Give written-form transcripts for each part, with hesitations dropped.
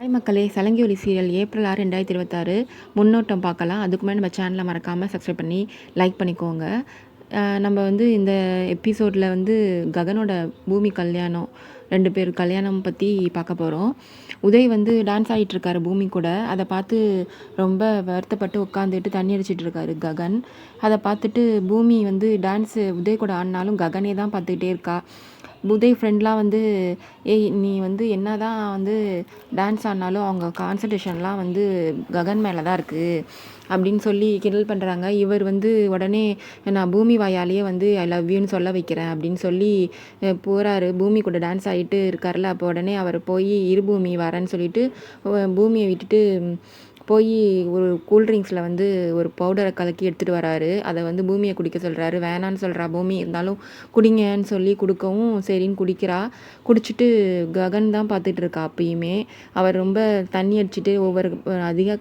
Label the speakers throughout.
Speaker 1: Hi மக்களே, சலங்கி ஒலி serial April 6 2026 முன்னோட்டம் பார்க்கலாம். அதுக்கு முன்னாடி நம்ம சேனலை மறக்காமல் சப்ஸ்கிரைப் பண்ணி லைக் பண்ணிக்கோங்க. நம்ம இந்த எபிசோடில் ககனோட பூமி கல்யாணம் 2 பேர் கல்யாணம் பற்றி பார்க்க போகிறோம். உதய் டான்ஸ் ஆகிட்டுருக்காரு பூமி கூட. அதை பார்த்து ரொம்ப வருத்தப்பட்டு உட்காந்துட்டு தண்ணி அடிச்சிட்டு இருக்காரு ககன். அதை பார்த்துட்டு பூமி டான்ஸு உதய் கூட ஆடினாலும் ககனே தான் பார்த்துக்கிட்டே இருக்கா. உதய் ஃப்ரெண்ட்லாம் ஏய் நீ என்ன தான் டான்ஸ் ஆடினாலும் அவங்க கான்சன்ட்ரேஷன்லாம் ககன் மேலே தான் இருக்குது அப்படின்னு சொல்லி கிண்டல் பண்ணுறாங்க. இவர் உடனே நான் பூமி வாயாலேயே ஐ லவ் யூன்னு சொல்ல வைக்கிறேன் அப்படின்னு சொல்லி போகிறாரு. பூமி கூட டான்ஸ் ஆகிட்டு இருக்கார்ல, அப்போ உடனே அவர் போய் இரு பூமி வரேன்னு சொல்லிட்டு பூமியை விட்டுட்டு போய் ஒரு கூல்ட்ரிங்க்ஸில் ஒரு பவுடரை கலக்கி எடுத்துகிட்டு வராரு. அதை பூமியை குடிக்க சொல்கிறாரு. வேணான்னு சொல்கிறா பூமி, இருந்தாலும் குடிங்கன்னு சொல்லி கொடுக்கவும் சரின்னு குடிக்கிறா. குடிச்சிட்டு ககன் தான் பார்த்துட்டு இருக்கா. அப்பயுமே அவர் ரொம்ப தண்ணி அடிச்சுட்டு ஒவ்வொரு அதிக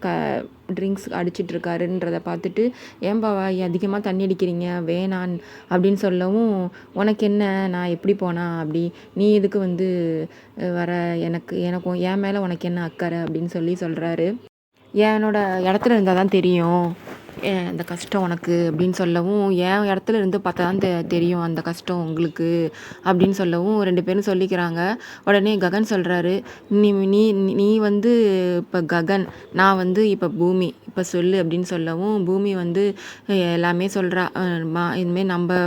Speaker 1: ட்ரிங்க்ஸ் அடிச்சிட்ருக்காருன்றதை பார்த்துட்டு, ஏன்பாவா அதிகமாக தண்ணி அடிக்கிறீங்க வேணான் அப்படின்னு சொல்லவும், உனக்கு என்ன நான் எப்படி போனா அப்படி, நீ எதுக்கு வர, எனக்கும் என் மேலே உனக்கு என்ன அக்கறை அப்படின்னு சொல்லி சொல்கிறாரு. என்னோட இடத்துல இருந்தால் தான் தெரியும் அந்த கஷ்டம் உனக்கு அப்படின்னு சொல்லவும், என் இடத்துல இருந்து பார்த்தா தான் தெரியும் அந்த கஷ்டம் உங்களுக்கு அப்படின்னு சொல்லவும் 2 பேரும் சொல்லிக்கிறாங்க. உடனே ககன் சொல்கிறாரு, நீ நீ நீ இப்போ ககன், நான் இப்போ பூமி, இப்போ சொல்லு அப்படின்னு சொல்லவும், பூமி எல்லாமே சொல்கிறா. இதுமாரி நம்ம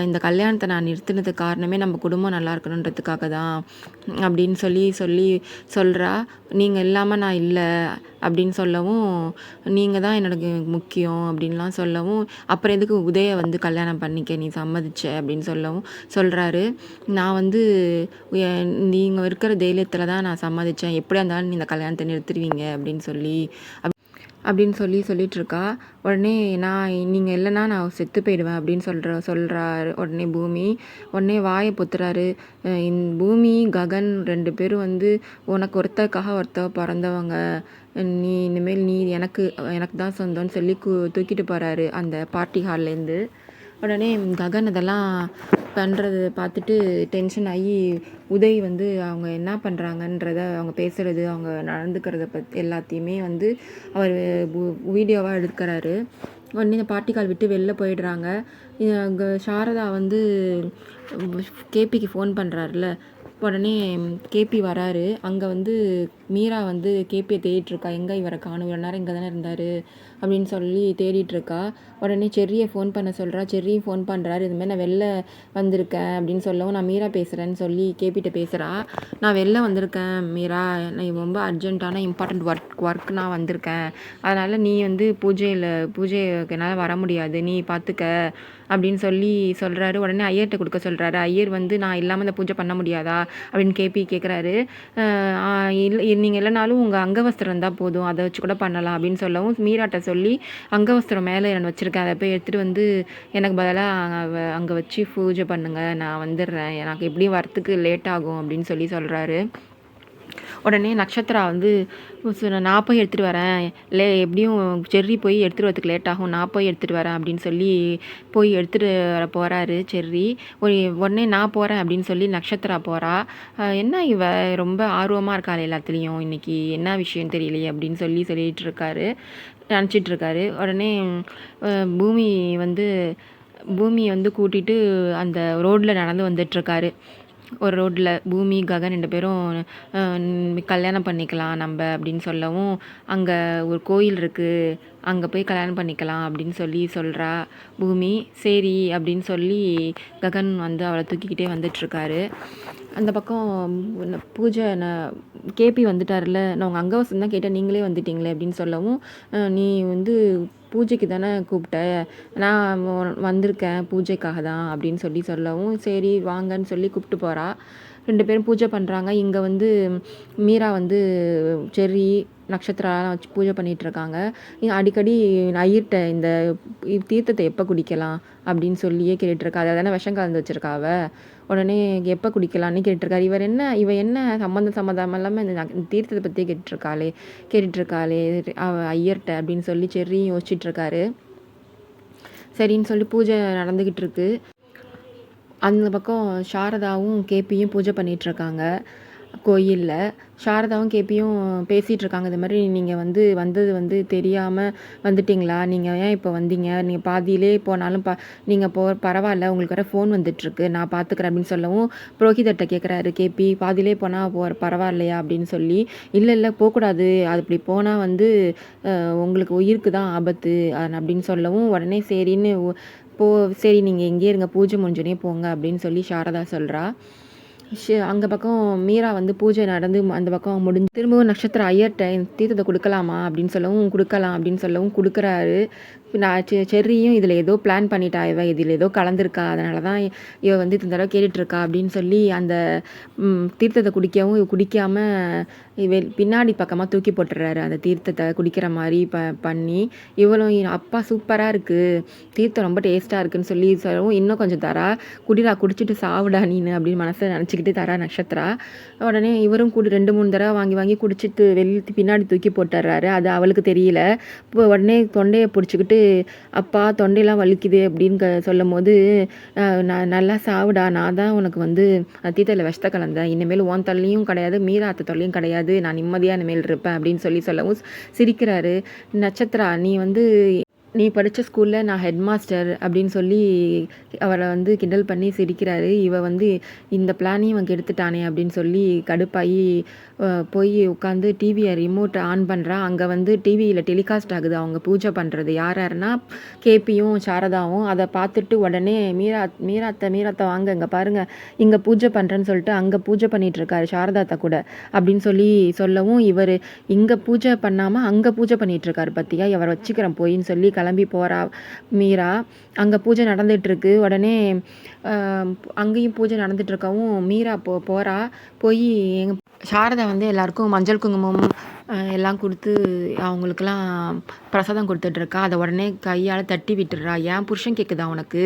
Speaker 1: இந்த கல்யாணத்தை நான் நிறுத்தினதுக்கு காரணமே நம்ம குடும்பம் நல்லா இருக்கணுன்றதுக்காக தான் அப்படின்னு சொல்லி சொல்கிறா. நீங்கள் இல்லாமல் நான் இல்லை அப்படின்னு சொல்லவும், நீங்கள் தான் எனக்கு முக்கியம் அப்படின்லாம் சொல்லவும், அப்புறம் எதுக்கு உதயை கல்யாணம் பண்ணிக்க நீ சம்மதிச்ச அப்படின்னு சொல்கிறாரு. நான் நீங்கள் இருக்கிற தைரியத்தில் தான் நான் சம்மதித்தேன், எப்படியா இருந்தாலும் நீ இந்த கல்யாணத்தை நிறுத்திடுவீங்க அப்படின்னு சொல்லிகிட்ருக்கா. உடனே நீங்கள் இல்லைன்னா நான் செத்து போயிடுவேன் அப்படின்னு சொல்கிறாரு. உடனே பூமி உடனே வாயை பொத்துறாரு. பூமி ககன் 2 பேரும் உனக்கு ஒருத்தருக்காக ஒருத்தர் பிறந்தவங்க, நீ இனிமேல் நீ எனக்கு தான் சொந்தம்னு சொல்லி தூக்கிட்டு போகிறாரு அந்த பார்ட்டி ஹால்லேருந்து. உடனே ககன் அதெல்லாம் பண்ணுறது பார்த்துட்டு டென்ஷன் ஆகி உதய் அவங்க என்ன பண்ணுறாங்கன்றத, அவங்க பேசுகிறது, அவங்க நடந்துக்கிறத எல்லாத்தையுமே அவர் வீடியோவாக எடுக்கிறாரு. உடனே இந்த பார்ட்டி ஹால் விட்டு வெளில போயிடுறாங்க. சாரதா கேபிக்கு ஃபோன் பண்ணுறாருல, உடனே கேபி வராரு. அங்கே மீரா கேபியை தேடிட்டுருக்கா. எங்கே இவரை காணும், இவ்வளோ நேரம் இங்கே தானே இருந்தார் அப்படின்னு சொல்லி தேடிட்டுருக்கா. உடனே செர்ரியை ஃபோன் பண்ண சொல்கிறா. செர்ரியும் ஃபோன் பண்ணுறாரு. இதுமாதிரி நான் வெளில வந்திருக்கேன் அப்படின்னு சொல்லவும், நான் மீரா பேசுகிறேன்னு சொல்லி கேபிகிட்ட பேசுகிறா. நான் வெளில வந்திருக்கேன் மீரா, நான் ரொம்ப அர்ஜென்ட்டான இம்பார்ட்டண்ட் ஒர்க் நான் வந்திருக்கேன், அதனால் நீ பூஜைக்கு என்னால் வர முடியாது, நீ பார்த்துக்க அப்படின்னு சொல்கிறாரு. உடனே ஐயர்கிட்ட கொடுக்க சொல்கிறாரு. ஐயர் நான் இல்லாமல் இந்த பூஜை பண்ண முடியாதா அப்படின்னு கேபி கேட்குறாரு. நீங்கள் இல்லைனாலும் உங்கள் அங்கவஸ்திரம் இருந்தால் போதும், அதை வச்சு கூட பண்ணலாம் அப்படின்னு சொல்லவும், மீராட்ட சொல்லி அங்கவஸ்திரம் மேலே நான் வச்சுருக்கேன், அதை போய் எடுத்துகிட்டு எனக்கு பதிலாக அங்கே வச்சு பூஜை பண்ணுங்கள், நான் வந்துடுறேன், எனக்கு எப்படியும் வரத்துக்கு லேட் ஆகும் அப்படின்னு சொல்கிறாரு. உடனே நட்சத்திரா நான் போய் எடுத்துகிட்டு வரேன், எப்படியும் செர்ரி போய் எடுத்துகிட்டு வரதுக்கு லேட் ஆகும், நான் போய் எடுத்துகிட்டு வரேன் அப்படின்னு சொல்லி போய் எடுத்துகிட்டு வர போகிறாரு செர்ரி. உடனே நான் போகிறேன் அப்படின்னு சொல்லி நட்சத்திரா போகிறா. என்ன இவ ரொம்ப ஆர்வமாக இருக்காள் எல்லாத்துலேயும், இன்றைக்கி என்ன விஷயம் தெரியலையே அப்படின்னு சொல்லிகிட்ருக்காரு, நினச்சிட்ருக்காரு. உடனே பூமி கூட்டிகிட்டு அந்த ரோட்டில் நடந்து வந்துட்டுருக்காரு. ஒரு ரோட்டில் பூமி ககன் 2 பேரும் கல்யாணம் பண்ணிக்கலாம் நம்ம அப்படின்னு சொல்லவும், அங்கே ஒரு கோயில் இருக்குது, அங்கே போய் கல்யாணம் பண்ணிக்கலாம் அப்படின்னு சொல்கிறா பூமி. சரி அப்படின்னு சொல்லி ககன் அவளை தூக்கிக்கிட்டே வந்துட்டுருக்காரு. அந்த பக்கம் பூஜை கேபி வந்துட்டார்ல, நான் உங்கள் அங்கவசம் தான் கேட்டேன், நீங்களே வந்துட்டீங்களே அப்படின்னு சொல்லவும், நீ பூஜைக்கு தானே கூப்பிட்ட, நான் வந்திருக்கேன் பூஜைக்காக தான் அப்படின்னு சொல்லவும், சரி வாங்கன்னு சொல்லி கூப்பிட்டு போகிறா. 2 பேரும் பூஜை பண்ணுறாங்க. இங்கே மீரா செர்ரி நட்சத்திராலாம் வச்சு பூஜை பண்ணிகிட்ருக்காங்க. அடிக்கடி ஐயர்கிட்ட இந்த தீர்த்தத்தை எப்போ குடிக்கலாம் அப்படின்னு சொல்லியே கேட்டுட்ருக்கா. அதை தானே விஷம் கலந்து வச்சுருக்கா அவ. உடனே எப்போ குடிக்கலான்னு கேட்டுட்ருக்காரு. இவ என்ன சம்மந்தம் இல்லாமல் இந்த தீர்த்தத்தை பற்றியே கேட்டுட்ருக்காளே ஐயர்கிட்ட அப்படின்னு சொல்லி செர்ரியும் யோசிச்சுட்ருக்காரு. சரின்னு சொல்லி பூஜை நடந்துக்கிட்டு இருக்கு. அந்த பக்கம் சாரதாவும் கேபியும் பூஜை பண்ணிகிட்ருக்காங்க. கோயில்ல. சாரதாவும் கேபியும் பேசிகிட்டு இருக்காங்க. இது மாதிரி நீங்கள் வந்தது தெரியாமல் வந்துட்டிங்களா? நீங்கள் ஏன் இப்போ வந்தீங்க? நீங்கள் பாதியிலே போனாலும் நீங்கள் பரவாயில்ல, உங்களுக்கு வேறு ஃபோன் வந்துட்டுருக்கு, நான் பார்த்துக்கிறேன் அப்படின்னு சொல்லவும் புரோஹிதர்கிட்ட கேட்குறாரு கேபி, பாதியிலே போனால் பரவாயில்லையா அப்படின்னு சொல்லி. இல்லை இல்லை, போகக்கூடாது, அது இப்படி போனால் உங்களுக்கு உயிருக்கு தான் ஆபத்து அப்படின்னு சொல்லவும் உடனே சரின்னு சரி நீங்கள் எங்கேயே இருங்க, பூஜை முடிஞ்சோடனே போங்க அப்படின்னு சொல்லி சாரதா சொல்கிறா. அங்கே பக்கம் மீரா பூஜை நடந்து அந்த பக்கம் முடிஞ்சு திரும்பவும் நட்சத்திர ஐயர்கிட்ட தீர்த்தத்தை கொடுக்கலாமா அப்படின்னு சொல்லவும் கொடுக்கலாம் அப்படின்னு சொல்லவும் கொடுக்குறாரு. நான் செர்ரியும் இதில் ஏதோ பிளான் பண்ணிட்டா, இதில் ஏதோ கலந்துருக்கா, அதனால தான் இவ இந்த தடவை கேட்டுட்ருக்கா அப்படின்னு சொல்லி அந்த தீர்த்தத்தை குடிக்கவும் குடிக்காமல் பின்னாடி பக்கமாக தூக்கி போட்டுறாரு அந்த தீர்த்தத்தை குடிக்கிற மாதிரி பண்ணி. இவளும் அப்பா சூப்பராக இருக்குது, தீர்த்தம் ரொம்ப டேஸ்ட்டாக இருக்குதுன்னு சொல்லவும் இன்னும் கொஞ்சம் தரா, குடிடா குடிச்சிட்டு சாவுடா நீனு அப்படின்னு மனசை நினச்சிக்கிட்டு தரா நட்சத்திரா. உடனே இவரும் 2-3 தடவை வாங்கி குடிச்சிட்டு பின்னாடி தூக்கி போட்டுறாரு. அது அவளுக்கு தெரியல. இப்போ உடனே தொண்டையை பிடிச்சிக்கிட்டு அப்பா தொண்டையெல்லாம் வலிக்குது அப்படின்னு சொல்லும் போது, நான் நல்லா சாவுடா, நான் தான் உனக்கு தீர்த்தத்தில் விஷத்தை கலந்தேன், இனிமேல் உன் தொல்லையும் கிடையாது, மீரா அத்தை தொல்லையும் கிடையாது, நான் நிம்மதியாக இனிமேல் இருப்பேன் அப்படின்னு சொல்லவும் சிரிக்கிறாரு. நட்சத்திரா, நீ படித்த ஸ்கூலில் நான் ஹெட் மாஸ்டர் அப்படின்னு சொல்லி அவரை கிண்டல் பண்ணி சிரிக்கிறாரு. இந்த பிளானையும் இவன் கெடுத்துட்டானே அப்படின்னு சொல்லி கடுப்பாகி போய் உட்காந்து டிவியை ரிமோட்டை ஆன் பண்ணுறா. அங்கே டிவியில் டெலிகாஸ்ட் ஆகுது அவங்க பூஜை பண்ணுறது. யாருன்னா கேபியும் சாரதாவும். அதை பார்த்துட்டு உடனே மீராத்தை வாங்க இங்கே பாருங்கள், இங்கே பூஜை பண்ணுறேன்னு சொல்லிட்டு அங்கே பூஜை பண்ணிகிட்ருக்காரு சாரதாத்தை கூட அப்படின்னு சொல்லவும் இவர் இங்கே பூஜை பண்ணாமல் அங்கே பூஜை பண்ணிகிட்ருக்காரு. பற்றியா இவரை வச்சுக்கிறேன் போயின்னு சொல்லி கிளம்பி போகிறா மீரா. அங்கே பூஜை நடந்துகிட்ருக்கு. உடனே அங்கேயும் பூஜை நடந்துகிட்ருக்கவும் மீரா போகிறா. போய் எங்கள் சாரதா எல்லாருக்கும் மஞ்சள் குங்குமம் எல்லாம் கொடுத்து அவங்களுக்கெல்லாம் பிரசாதம் கொடுத்துட்ருக்கா. அதை உடனே கையால் தட்டி விட்டுடுறா. என் புருஷன் கேட்குதா உனக்கு?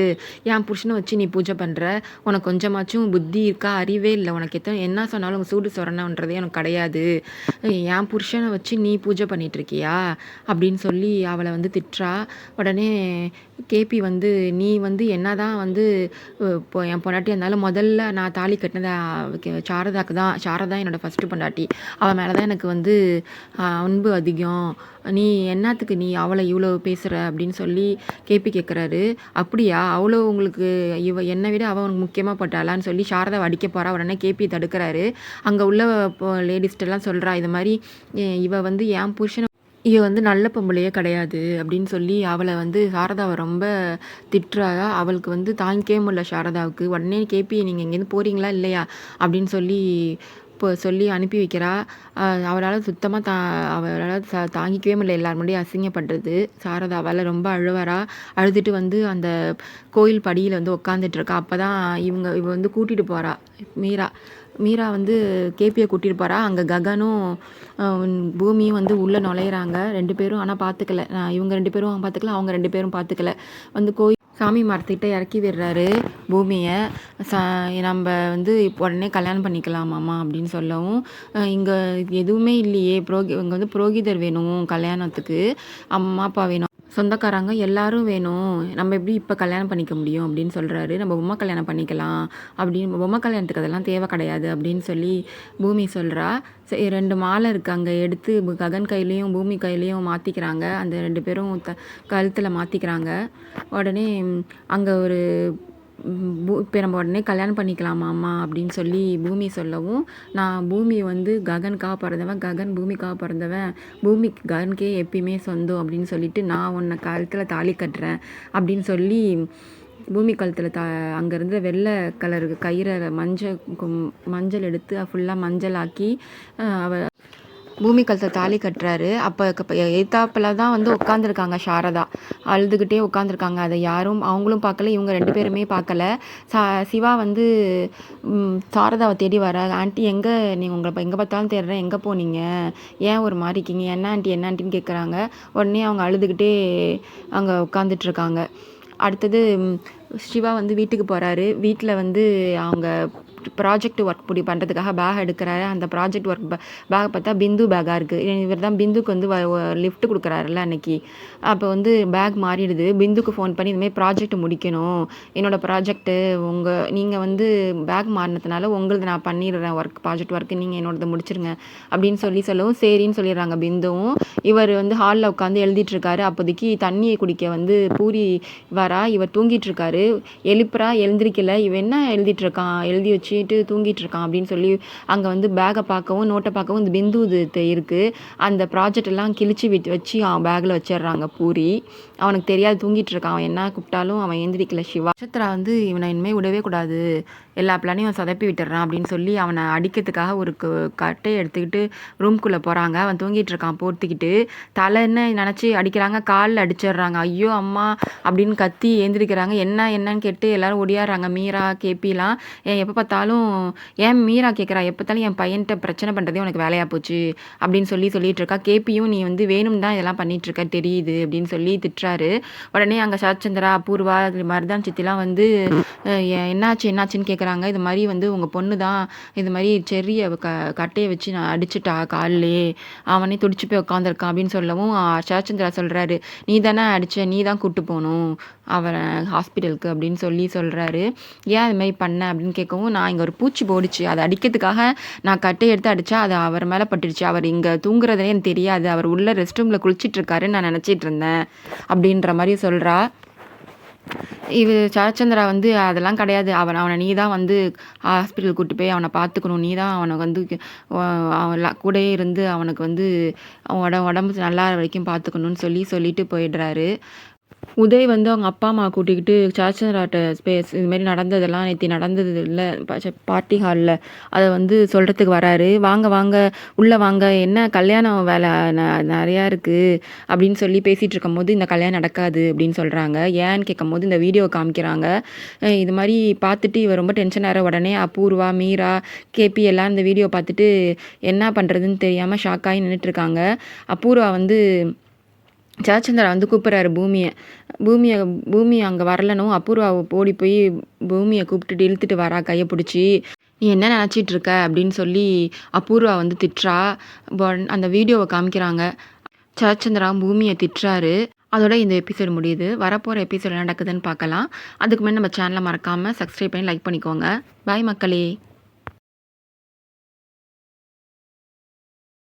Speaker 1: என் புருஷனை வச்சு நீ பூஜை பண்ணுற? உனக்கு கொஞ்சமாச்சும் புத்தி இருக்கா? அறிவே இல்லை உனக்கு. என்ன சொன்னாலும் சூடு சொரணன்றதே எனக்கு கிடையாது. என் புருஷனை வச்சு நீ பூஜை பண்ணிகிட்ருக்கியா அப்படின்னு சொல்லி அவளை திட்டுறா. உடனே கேபி நீ என்ன தான் இப்போ என் பொண்டாட்டி இருந்தாலும் முதல்ல நான் தாலி கட்டினது சாரதாக்கு தான். சாரதா என்னோடய ஃபஸ்ட்டு பொண்டாட்டி. அவன் மேலே தான் எனக்கு அன்பு அதிகம். நீ என்னத்துக்கு நீ அவளை இவ்வளோ பேசுகிற அப்படின்னு சொல்லி கேபி கேட்குறாரு. அப்படியா, அவ்வளோ உங்களுக்கு என்னை விட அவள் உனக்கு முக்கியமாக பட்டாளான்னு சொல்லி சாரதாவை அடிக்க போகிறா. உடனே கேபி தடுக்கிறாரு. அங்கே உள்ள லேடிஸ்ட்டெல்லாம் சொல்கிறா, இது மாதிரி இவ என் புருஷனை இவ நல்ல பொம்பளையே கிடையாது அப்படின்னு சொல்லி அவளை சாரதாவை ரொம்ப திட்டுறா. அவளுக்கு தாங்கிக்கவே முடியல சாரதாவுக்கு. உடனே கேபி, நீங்கள் இங்கேருந்து போகிறீங்களா இல்லையா அப்படின்னு சொல்லி அனுப்பி வைக்கிறா. அவளால் சுத்தமாக அவளால் தாங்கிக்கவே முடியல, எல்லார் முன்னாடியும் அசிங்கப்படுறது. சாரதா அவளை ரொம்ப அழுவரா. அழுதுட்டு அந்த கோயில் படியில் உட்காந்துட்ருக்கா. அப்போ தான் இவ கூட்டிகிட்டு போகிறா மீரா கேபியை கூட்டிகிட்டு போகிறா. அங்கே ககனும் பூமியும் உள்ளே நுழையிறாங்க 2 பேரும். ஆனால் பார்த்துக்கல, இவங்க 2 பேரும் பார்த்துக்கல, அவங்க 2 பேரும் பார்த்துக்கல. கோயில் சாமி மரத்துக்கிட்ட இறக்கி விடுறாரு பூமியை. நம்ம உடனே கல்யாணம் பண்ணிக்கலாமாம்மா அப்படின்னு சொல்லவும், இங்கே எதுவுமே இல்லையே, இங்கே புரோகிதர் வேணும் கல்யாணத்துக்கு, அம்மா அப்பா வேணும், சொந்தக்காரங்க எல்லாரும் வேணும், நம்ம எப்படி இப்போ கல்யாணம் பண்ணிக்க முடியும் அப்படின்னு சொல்கிறாரு. நம்ம பொம்மை கல்யாணம் பண்ணிக்கலாம் அப்படின்னு, பொம்மை கல்யாணத்துக்கு அதெல்லாம் தேவை கிடையாது அப்படின்னு சொல்லி பூமி சொல்கிறா. 2 மாலை இருக்குது அங்கே எடுத்து ககன் கையிலையும் பூமி கையிலையும் மாற்றிக்கிறாங்க. அந்த 2 பேரும் கழுத்தில் மாற்றிக்கிறாங்க. உடனே அங்கே ஒரு இப்போ நம்ம உடனே கல்யாணம் பண்ணிக்கலாமாம்மா அப்படின்னு சொல்லி பூமி சொல்லவும், நான் பூமி ககனுக்காக பிறந்தவன், ககன் பூமிக்காக பிறந்தவன், பூமி ககனுக்கே எப்பயுமே சொந்தம் அப்படின்னு சொல்லிட்டு நான் உன்னை கழுத்தில் தாலி கட்டுறேன் அப்படின்னு சொல்லி பூமி கழுத்தில் அங்கேருந்து வெள்ளை கலர் கயிறை மஞ்சள் எடுத்து ஃபுல்லாக மஞ்சள் ஆக்கி பூமி கழுத்தில் தாலி கட்டுறாரு. அப்போ எதிர்த்தாப்பில் தான் உட்காந்துருக்காங்க சாரதா, அழுதுகிட்டே உட்காந்துருக்காங்க. அதை அவங்களும் பார்க்கல, இவங்க 2 பேருமே பார்க்கல. சிவா சாரதாவை தேடி வர, ஆண்டி எங்கே நீங்கள் உங்களை எங்கே பார்த்தாலும் தேடுறேன், எங்கே போனீங்க, ஏன் ஒரு மாதிரி இருக்கீங்க, என்ன ஆண்டின்னு கேட்குறாங்க. உடனே அவங்க அழுதுகிட்டே அங்கே உட்காந்துட்ருக்காங்க. அடுத்தது சிவா வீட்டுக்கு போகிறாரு. வீட்டில் அவங்க ப்ராஜெக்ட் ஒர்க் பண்ணுறதுக்காக பேக் எடுக்கிறாரு. அந்த ப்ராஜெக்ட் ஒர்க் பேக்கை பார்த்தா பிந்து பேக்காக இருக்குது. இவர் தான் பிந்துக்கு வந்து லிஃப்ட் கொடுக்குறாருல அன்னைக்கு. அப்போ வந்து பேக் மாறிடுது. பிந்துக்கு ஃபோன் பண்ணி இதுமாதிரி ப்ராஜெக்ட் முடிக்கணும், என்னோடய ப்ராஜெக்ட்டு நீங்கள் வந்து பேக் மாறினதுனால உங்களது நான் பண்ணிடுறேன் ப்ராஜெக்ட் ஒர்க்கு, நீங்கள் என்னோடதை முடிச்சிருங்க அப்படின்னு சொல்லவும் சரின்னு சொல்லிடுறாங்க பிந்துவும். இவர் வந்து ஹாலில் உட்காந்து எழுதிட்டுருக்காரு. அப்போதைக்கு தண்ணியை குடிக்க வந்து பூரி வரா. இவர் தூங்கிட்டுருக்காரு. எழுந்திரிக்கல. இவன் என்ன எழுதிட்டுருக்கான், எழுதி வச்சுட்டு தூங்கிட்டு இருக்கான் அப்படின்னு சொல்லி அங்கே வந்து பேக்கை பார்க்கவும் நோட்டை பார்க்கவும் இந்த பிந்து இது இருக்குது. அந்த ப்ராஜெக்ட் எல்லாம் கிழிச்சு வச்சு அவன் பேக்கில் வச்சிடுறாங்க பூரி. அவனுக்கு தெரியாது தூங்கிட்டு இருக்கான். அவன் என்ன கூப்பிட்டாலும் அவன் எழுந்திரிக்கல. சிவா நட்சத்திரா வந்து இவனை இனிமேல் விடவே கூடாது, எல்லா பிளானையும் சொதப்பி விட்டுறான் அப்படின்னு சொல்லி அவனை அடிக்கிறதுக்காக ஒரு கட்டையை எடுத்துக்கிட்டு ரூம்குள்ளே போகிறாங்க. அவன் தூங்கிட்டு இருக்கான் போர்த்திக்கிட்டு. தலைன்னு நினச்சி அடிக்கிறாங்க, காலில் அடிச்சிடுறாங்க. ஐயோ அம்மா அப்படின்னு கத்தி ஏந்திரிக்கிறாங்க. என்னன்னு கேட்டு எல்லாரும் ஒடியாடுறாங்க. மீரா கேபிலாம் எப்போ பார்த்தாலும் ஏன் மீரா கேட்குறா, எப்போ பார்த்தாலும் என் பையன்கிட்ட பிரச்சனை பண்ணுறதே உனக்கு வேலையாக போச்சு அப்படின்னு சொல்லிட்டு இருக்கா. கேபியும் நீ வந்து வேணும் தான் இதெல்லாம் பண்ணிகிட்ருக்க தெரியுது அப்படின்னு சொல்லி திட்டுறாரு. உடனே அங்கே சரத்சந்திரா, அபூர்வா, மருதான் சித்திலாம் வந்து என்னாச்சுன்னு கேட்குறாங்க. இது மாதிரி வந்து உங்கள் பொண்ணு தான் இது மாதிரி செர்ரியை கட்டையை வச்சு நான் அடிச்சுட்டா காலிலே, அவனே துடிச்சு போய் உட்காந்துருக்கான் அப்படின்னு சொல்லவும் சரத்சந்திரா சொல்கிறாரு, நீ தானே அடித்த, நீ தான் கூப்பிட்டு போகணும் அவனை ஹாஸ்பிட்டலுக்கு அப்படின்னு சொல்கிறாரு. ஏன் அது மாதிரி பண்ண அப்படின்னு கேட்கவும், நான் இங்கே ஒரு பூச்சி போடுச்சு, அதை அடிக்கிறதுக்காக நான் கட்டையை எடுத்து அடித்தா அது அவர் மேலே பட்டுடுச்சு, அவர் இங்கே தூங்குறதுனே எனக்கு தெரியாது, அவர் உள்ள ரெஸ்ட் ரூமில் குளிச்சிட்ருக்காருன்னு நான் நினச்சிட்டு இருந்தேன் அப்படின்ற மாதிரி சொல்கிறா. சரத்சந்திரா வந்து அதெல்லாம் கிடையாது, அவனை நீ தான் வந்து ஹாஸ்பிட்டல் கூப்பிட்டு போய் அவனை பார்த்துக்கணும், நீ தான் அவனை வந்து அவன் கூடயே இருந்து அவனுக்கு வந்து உடம்பு நல்லா வரைக்கும் பார்த்துக்கணும்னு சொல்லிட்டு போயிடுறாரு. உதய் வந்து அவங்க அப்பா அம்மா கூட்டிக்கிட்டு சரத்சந்திராட்ட இதுமாரி நடந்ததெல்லாம் நேற்று நடந்தது இல்லை பார்ட்டி ஹாலில் அதை வந்து சொல்கிறதுக்கு வராரு. வாங்க உள்ளே வாங்க, என்ன கல்யாணம் வேலை நிறையா இருக்குது அப்படின்னு சொல்லி பேசிகிட்டு இருக்கும்போது இந்த கல்யாணம் நடக்காது அப்படின்னு சொல்கிறாங்க. ஏன்னு கேட்கும்போது இந்த வீடியோ காமிக்கிறாங்க. இது மாதிரி பார்த்துட்டு இவர் ரொம்ப டென்ஷன் ஆகிற உடனே அபூர்வா, மீரா, கேபி எல்லாம் இந்த வீடியோ பார்த்துட்டு என்ன பண்ணுறதுன்னு தெரியாமல் ஷாக்காகி நின்றுட்டுருக்காங்க. அபூர்வா வந்து சரத்சந்திரா வந்து கூப்பிட்றாரு பூமி அங்கே வரலனும். அபூர்வா ஓடி போய் பூமியை கூப்பிட்டுட்டு இழுத்துட்டு வரா கையை பிடிச்சி. நீ என்ன நினச்சிட்டு இருக்க அப்படின்னு சொல்லி அபூர்வா வந்து திட்டுறா. அந்த வீடியோவை காமிக்கிறாங்க. சரத்சந்திரா பூமியை திட்டுறாரு. அதோட இந்த எபிசோடு முடியுது. வரப்போகிற எபிசோடு என்ன நடக்குதுன்னு பார்க்கலாம். அதுக்கு முன்னாடி நம்ம சேனலை மறக்காமல் சப்ஸ்கிரைப் பண்ணி லைக் பண்ணிக்கோங்க. பாய் மக்களே.